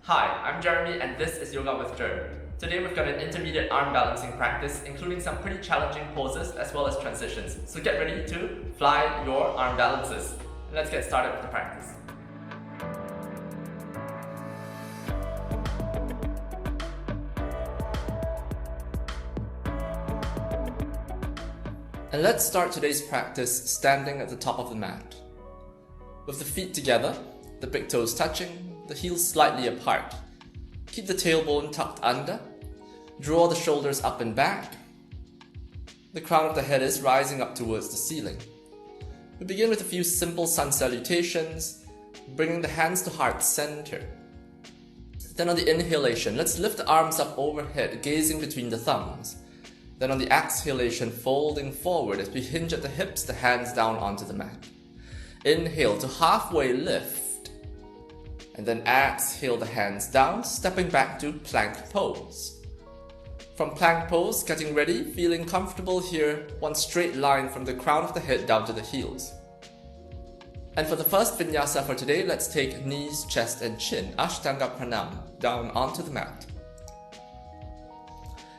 Hi, I'm Jeremy and this is Yoga with Jeremy. Today we've got an intermediate arm balancing practice, including some pretty challenging poses as well as transitions. So get ready to fly your arm balances. Let's get started with the practice. And let's start today's practice standing at the top of the mat. With the feet together, the big toes touching, the heels slightly apart. Keep the tailbone tucked under. Draw the shoulders up and back. The crown of the head is rising up towards the ceiling. We begin with a few simple sun salutations, bringing the hands to heart center. Then on the inhalation, let's lift the arms up overhead, gazing between the thumbs. Then on the exhalation, folding forward as we hinge at the hips, the hands down onto the mat. Inhale to halfway lift. And then exhale the hands down, stepping back to plank pose. From plank pose, getting ready, feeling comfortable here, one straight line from the crown of the head down to the heels. And for the first vinyasa for today, let's take knees, chest and chin, Ashtanga Pranam, down onto the mat.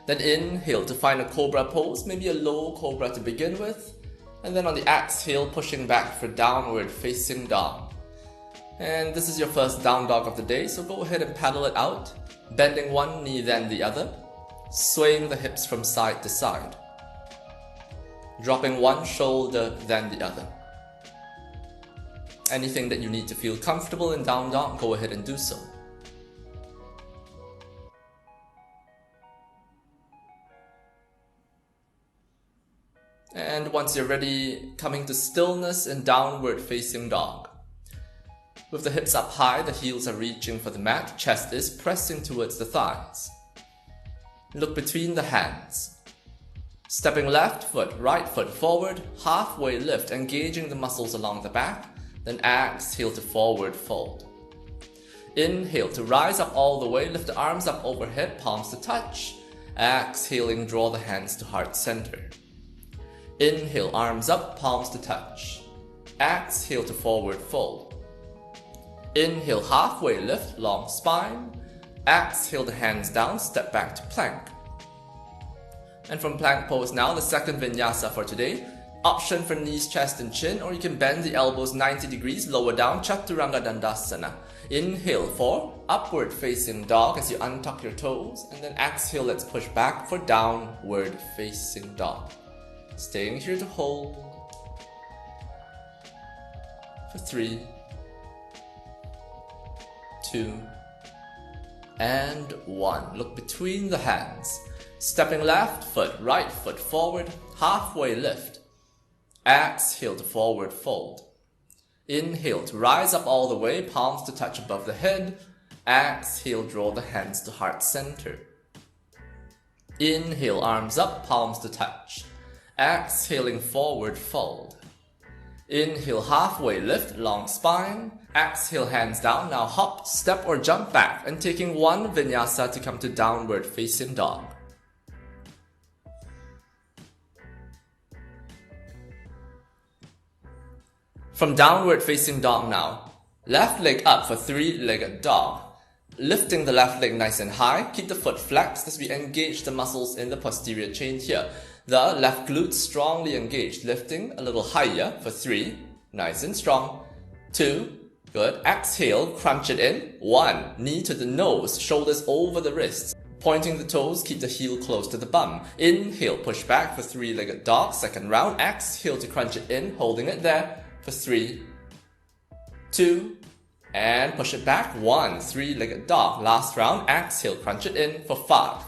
Then inhale to find a cobra pose, maybe a low cobra to begin with. And then on the exhale, pushing back for downward facing dog. And this is your first down dog of the day, so go ahead and paddle it out, bending one knee then the other, swaying the hips from side to side, dropping one shoulder then the other. Anything that you need to feel comfortable in down dog, go ahead and do so. And once you're ready, coming to stillness and downward facing dog. With the hips up high, the heels are reaching for the mat, chest is pressing towards the thighs. Look between the hands. Stepping left foot, right foot forward, halfway lift, engaging the muscles along the back, then exhale to forward fold. Inhale to rise up all the way, lift the arms up overhead, palms to touch. Exhaling, draw the hands to heart center. Inhale, arms up, palms to touch. Exhale to forward fold. Inhale, halfway lift, long spine. Exhale the hands down, step back to plank. And from plank pose now, the second vinyasa for today. Option for knees, chest and chin, or you can bend the elbows 90 degrees, lower down, Chaturanga Dandasana. Inhale for upward facing dog as you untuck your toes, and then exhale, let's push back for downward facing dog. Staying here to hold for 3, 2, and 1. Look between the hands. Stepping left foot, right foot forward, halfway lift. Exhale to forward fold. Inhale to rise up all the way, palms to touch above the head. Exhale, draw the hands to heart center. Inhale, arms up, palms to touch. Exhaling, forward fold. Inhale, halfway lift, long spine. Exhale, hands down. Now hop, step or jump back, and taking one vinyasa to come to downward facing dog. From downward facing dog now, left leg up for three-legged dog. Lifting the left leg nice and high, keep the foot flexed as we engage the muscles in the posterior chain here. The left glute strongly engaged, lifting a little higher for 3, nice and strong. 2, good. Exhale, crunch it in. 1, knee to the nose, shoulders over the wrists. Pointing the toes, keep the heel close to the bum. Inhale, push back for three-legged dog, second round. Exhale to crunch it in, holding it there for 3, 2, and push it back. 1, three-legged dog. Last round, exhale, crunch it in for 5,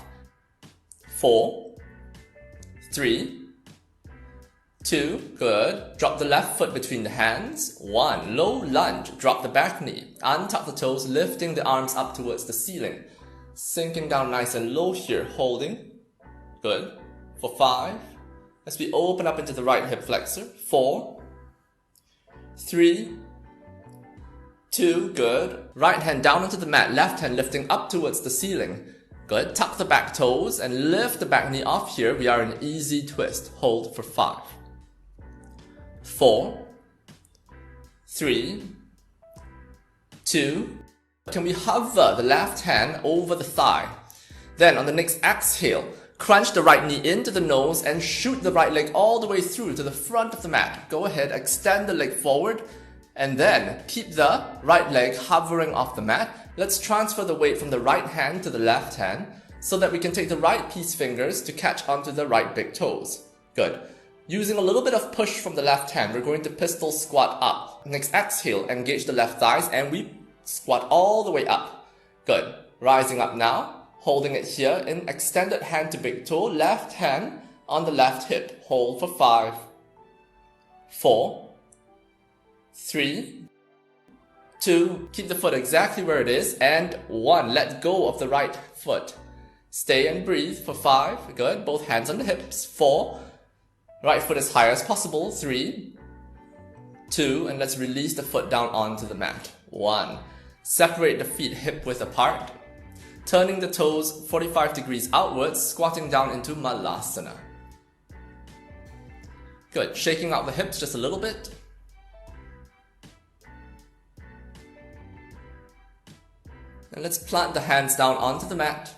4, 3, 2, good. Drop the left foot between the hands. 1, low lunge, drop the back knee. Untuck the toes, lifting the arms up towards the ceiling. Sinking down nice and low here, holding. Good. For 5, as we open up into the right hip flexor. 4, 3, 2, good. Right hand down onto the mat, left hand lifting up towards the ceiling. Good. Tuck the back toes and lift the back knee off here. We are in easy twist. Hold for 5, 4, 3, 2, Can we hover the left hand over the thigh? Then on the next exhale, crunch the right knee into the nose and shoot the right leg all the way through to the front of the mat. Go ahead, extend the leg forward, and then keep the right leg hovering off the mat. Let's transfer the weight from the right hand to the left hand so that we can take the right peace fingers to catch onto the right big toes. Good. Using a little bit of push from the left hand, we're going to pistol squat up. Next exhale, engage the left thighs and we squat all the way up. Good. Rising up now, holding it here in extended hand to big toe, left hand on the left hip. Hold for 5, 4, 3, 2, keep the foot exactly where it is, and 1. Let go of the right foot. Stay and breathe for 5. Good. Both hands on the hips. 4. Right foot as high as possible. 3, 2, and let's release the foot down onto the mat. 1. Separate the feet hip width apart. Turning the toes 45 degrees outwards, squatting down into Malasana. Good. Shaking out the hips just a little bit. And let's plant the hands down onto the mat.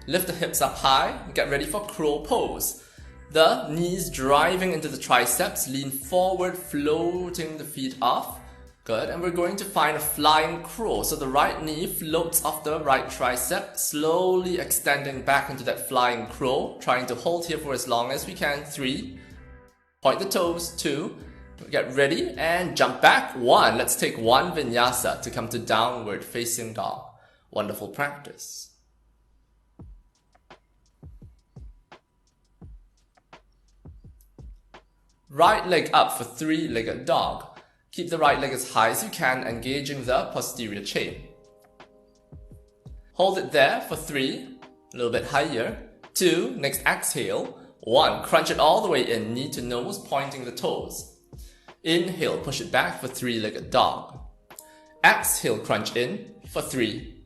Lift the hips up high. Get ready for crow pose. The knees driving into the triceps. Lean forward, floating the feet off. Good. And we're going to find a flying crow. So the right knee floats off the right tricep, slowly extending back into that flying crow. Trying to hold here for as long as we can. 3. Point the toes. 2. Get ready and jump back. 1. Let's take 1 vinyasa to come to downward facing dog. Wonderful practice. Right leg up for 3-legged dog. Keep the right leg as high as you can, engaging the posterior chain. Hold it there for 3, a little bit higher. 2, next exhale. 1, crunch it all the way in, knee to nose, pointing the toes. Inhale, push it back for 3-legged dog. Exhale, crunch in for 3,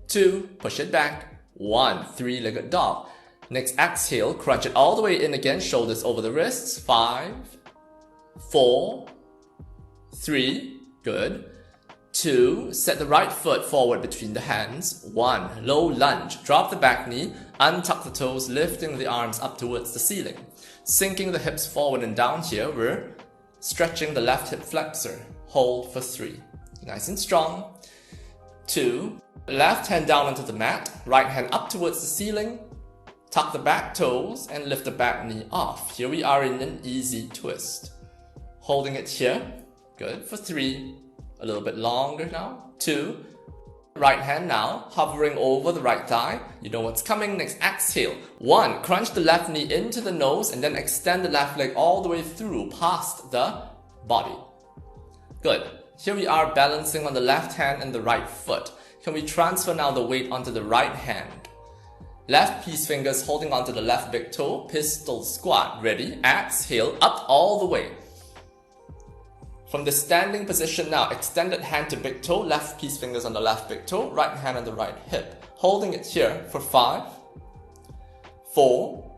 2, push it back. 1, 3-legged dog. Next exhale, crunch it all the way in again, shoulders over the wrists. 5, 4, 3, good. 2, set the right foot forward between the hands. 1, low lunge, drop the back knee, untuck the toes, lifting the arms up towards the ceiling. Sinking the hips forward and down here, we're stretching the left hip flexor. Hold for 3. Nice and strong. 2, left hand down onto the mat, right hand up towards the ceiling. Tuck the back toes and lift the back knee off. Here we are in an easy twist. Holding it here. Good. For 3. A little bit longer now. 2. Right hand now, hovering over the right thigh. You know what's coming. Next exhale. 1. Crunch the left knee into the nose and then extend the left leg all the way through past the body. Good. Here we are balancing on the left hand and the right foot. Can we transfer now the weight onto the right hand? Left peace fingers holding onto the left big toe. Pistol squat. Ready? Exhale. Up all the way. From the standing position now, extended hand to big toe. Left peace fingers on the left big toe. Right hand on the right hip. Holding it here for 5, 4,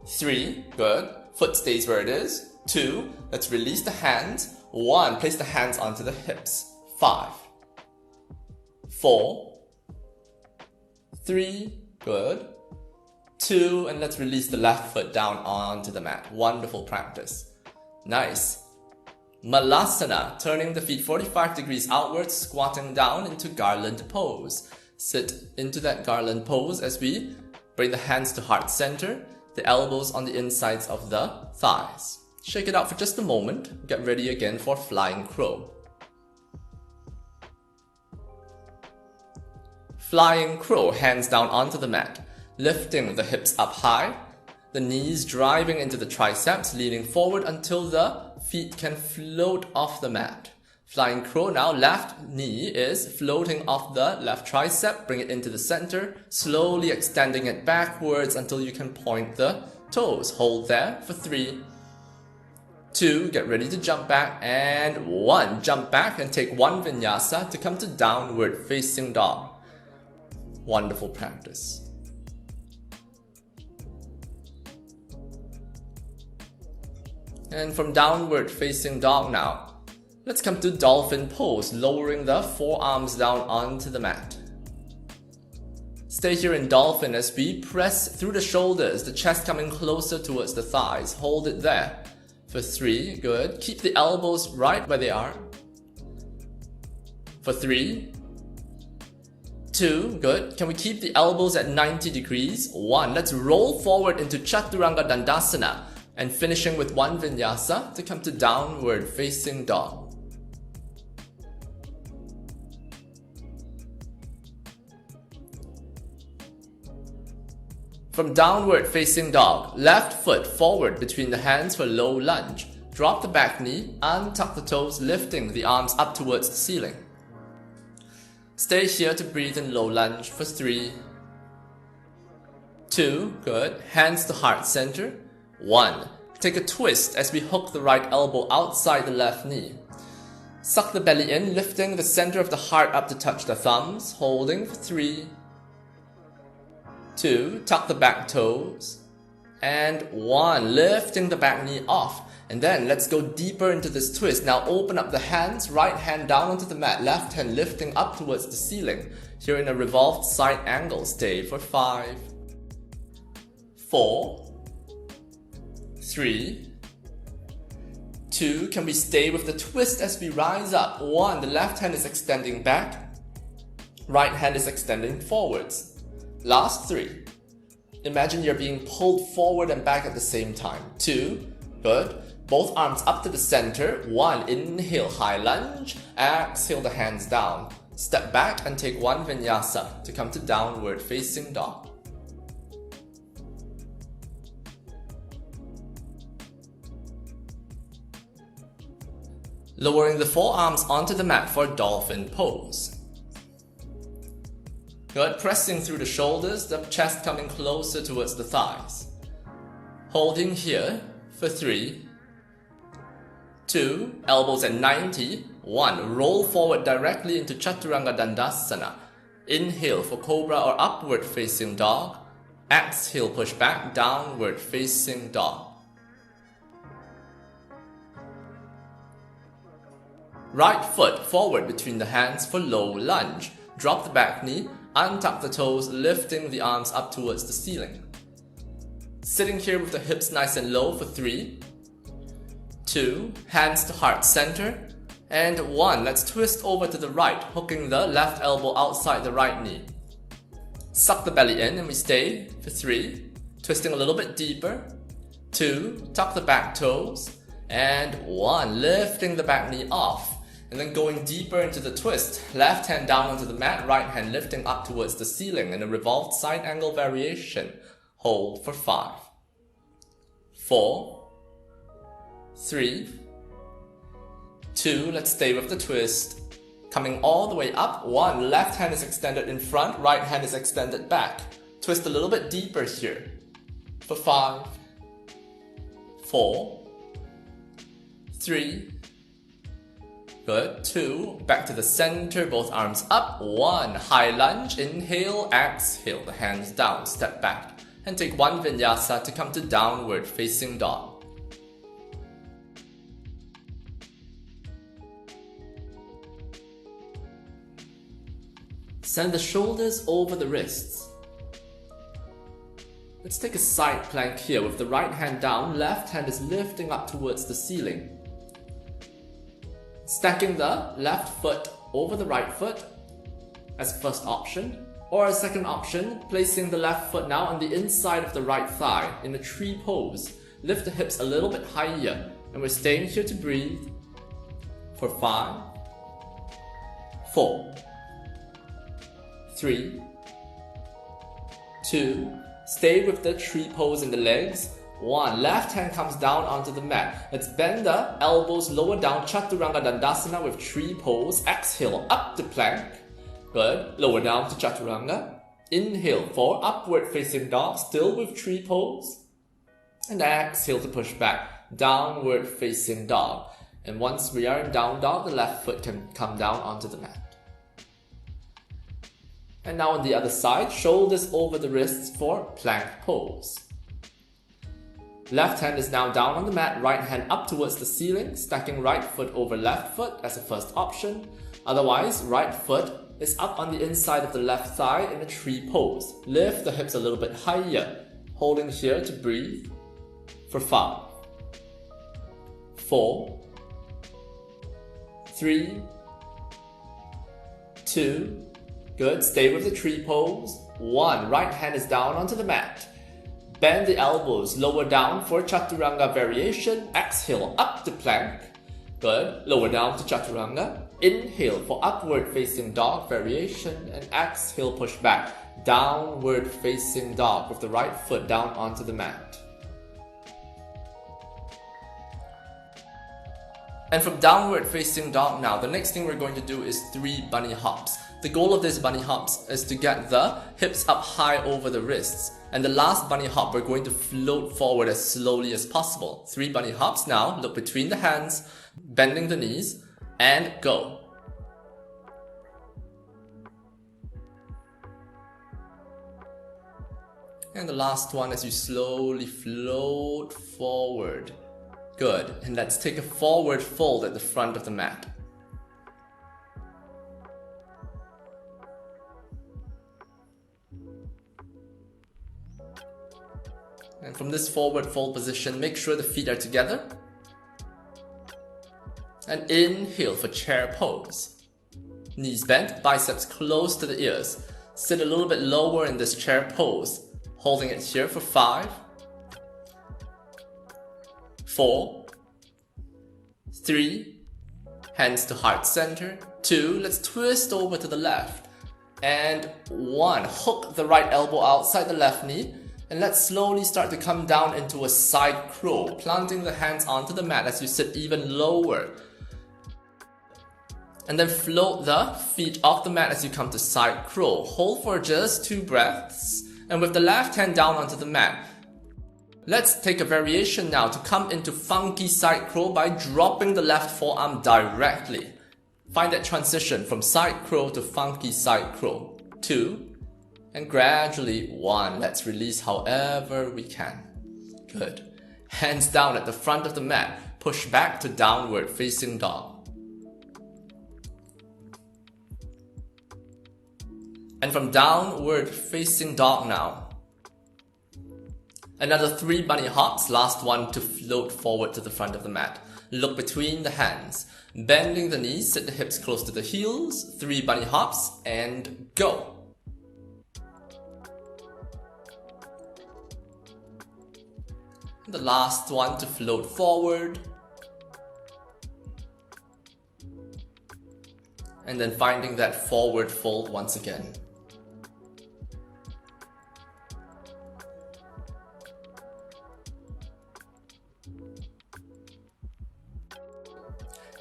3. Good. Foot stays where it is. 2. Let's release the hands. 1. Place the hands onto the hips. 5, 4, 3, good. 2, and let's release the left foot down onto the mat. Wonderful practice. Nice. Malasana, turning the feet 45 degrees outwards, squatting down into garland pose. Sit into that garland pose as we bring the hands to heart center, the elbows on the insides of the thighs. Shake it out for just a moment. Get ready again for flying crow. Flying crow, hands down onto the mat, lifting the hips up high, the knees driving into the triceps, leaning forward until the feet can float off the mat. Flying crow now, left knee is floating off the left tricep, bring it into the center, slowly extending it backwards until you can point the toes. Hold there for 3, 2, get ready to jump back, and 1. Jump back and take 1 vinyasa to come to downward facing dog. Wonderful practice. And from downward facing dog now, Let's come to Dolphin Pose, lowering the forearms down onto the mat. Stay here in Dolphin as we press through the shoulders, the chest coming closer towards the thighs. Hold it there for 3, good. Keep the elbows right where they are. For 3, 2, good. Can we keep the elbows at 90 degrees? 1, let's roll forward into Chaturanga Dandasana and finishing with 1 vinyasa to come to Downward Facing Dog. From Downward Facing Dog, left foot forward between the hands for low lunge. Drop the back knee, untuck the toes, lifting the arms up towards the ceiling. Stay here to breathe in low lunge for 3, 2, good. Hands to heart center. 1. Take a twist as we hook the right elbow outside the left knee. Suck the belly in, lifting the center of the heart up to touch the thumbs. Holding for 3, 2, tuck the back toes, and 1, lifting the back knee off. And then let's go deeper into this twist. Now open up the hands, right hand down onto the mat, left hand lifting up towards the ceiling. Here in a revolved side angle, stay for 5, 4, 3, 2, can we stay with the twist as we rise up? 1, the left hand is extending back, right hand is extending forwards. Last 3. Imagine you're being pulled forward and back at the same time. 2. Good. Both arms up to the center. 1. Inhale, high lunge. Exhale the hands down. Step back and take 1 vinyasa to come to Downward Facing Dog. Lowering the forearms onto the mat for Dolphin Pose. Good, pressing through the shoulders, the chest coming closer towards the thighs. Holding here for 3, 2, elbows at 90, 1, roll forward directly into Chaturanga Dandasana. Inhale for Cobra or Upward Facing Dog. Exhale, push back, Downward Facing Dog. Right foot forward between the hands for low lunge. Drop the back knee. Untuck the toes, lifting the arms up towards the ceiling. Sitting here with the hips nice and low for 3, 2, hands to heart center, and 1. Let's twist over to the right, hooking the left elbow outside the right knee. Suck the belly in and we stay for 3, twisting a little bit deeper, 2, tuck the back toes, and 1, lifting the back knee off. And then going deeper into the twist, left hand down onto the mat, right hand lifting up towards the ceiling in a revolved side angle variation. Hold for 5, 4, 3, 2, let's stay with the twist. Coming all the way up, 1, left hand is extended in front, right hand is extended back. Twist a little bit deeper here. For 5, 4, 3, good, 2, back to the center, both arms up, 1, high lunge, inhale, exhale, the hands down, step back, and take 1 vinyasa to come to Downward Facing Dog. Send the shoulders over the wrists. Let's take a side plank here with the right hand down, left hand is lifting up towards the ceiling. Stacking the left foot over the right foot as first option, or a second option, placing the left foot now on the inside of the right thigh in a tree pose. Lift the hips a little bit higher, and we're staying here to breathe for 5, 4, 3, 2, stay with the tree pose in the legs. 1, left hand comes down onto the mat. Let's bend the elbows lower down, Chaturanga Dandasana with tree pose. Exhale, up to plank. Good. Lower down to Chaturanga. Inhale for Upward Facing Dog, still with tree pose. And exhale to push back, Downward Facing Dog. And once we are in Down Dog, the left foot can come down onto the mat. And now on the other side, shoulders over the wrists for Plank Pose. Left hand is now down on the mat, right hand up towards the ceiling, stacking right foot over left foot as a first option. Otherwise, right foot is up on the inside of the left thigh in a tree pose. Lift the hips a little bit higher, holding here to breathe for 5, 4, 3, 2, good. Stay with the tree pose. 1, right hand is down onto the mat. Bend the elbows, lower down for Chaturanga variation. Exhale up to plank. Good. Lower down to Chaturanga. Inhale for upward facing dog variation and exhale push back. Downward facing dog with the right foot down onto the mat. And from downward facing dog now, the next thing we're going to do is 3 bunny hops. The goal of this bunny hops is to get the hips up high over the wrists. And the last bunny hop, we're going to float forward as slowly as possible. 3 bunny hops now. Look between the hands, bending the knees, and go. And the last one as you slowly float forward. Good. And let's take a forward fold at the front of the mat. And from this forward fold position, make sure the feet are together. And inhale for chair pose. Knees bent, biceps close to the ears. Sit a little bit lower in this chair pose, holding it here for 5, 4, 3, hands to heart center, 2, let's twist over to the left, and 1, hook the right elbow outside the left knee, and let's slowly start to come down into a side crow, planting the hands onto the mat as you sit even lower. And then float the feet off the mat as you come to side crow. Hold for just 2 breaths, and with the left hand down onto the mat, let's take a variation now to come into funky side crow by dropping the left forearm directly. Find that transition from side crow to funky side crow. 2, and gradually 1. Let's release however we can. Good. Hands down at the front of the mat. Push back to downward facing dog. And from downward facing dog now, another 3 bunny hops, last one to float forward to the front of the mat. Look between the hands, bending the knees, sit the hips close to the heels, 3 bunny hops, and go. The last one to float forward. And then finding that forward fold once again.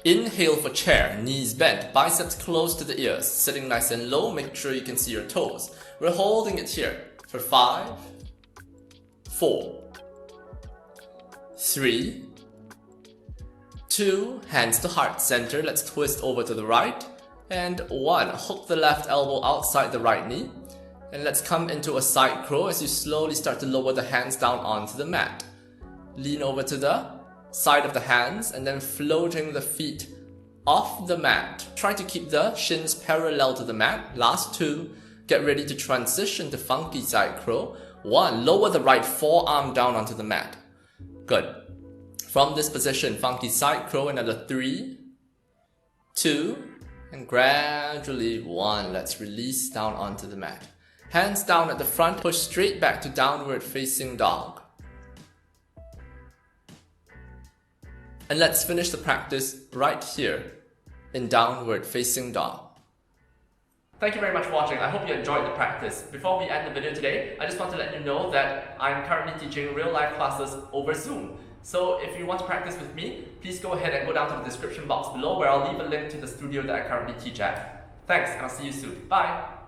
Inhale for chair, knees bent, biceps close to the ears, sitting nice and low, make sure you can see your toes. We're holding it here for 5, 4, 3, 2, hands to heart center, let's twist over to the right, and 1, hook the left elbow outside the right knee, and let's come into a side crow as you slowly start to lower the hands down onto the mat. Lean over to the side of the hands and then floating the feet off the mat. Try to keep the shins parallel to the mat. Last 2, get ready to transition to funky side crow. 1, lower the right forearm down onto the mat. Good. From this position, funky side crow, another 3, 2, and gradually 1. Let's release down onto the mat. Hands down at the front, push straight back to downward facing dog. And let's finish the practice right here in downward facing dog. Thank you very much for watching. I hope you enjoyed the practice. Before we end the video today, I just want to let you know that I'm currently teaching real life classes over Zoom. So if you want to practice with me, please go ahead and go down to the description box below where I'll leave a link to the studio that I currently teach at. Thanks, and I'll see you soon. Bye!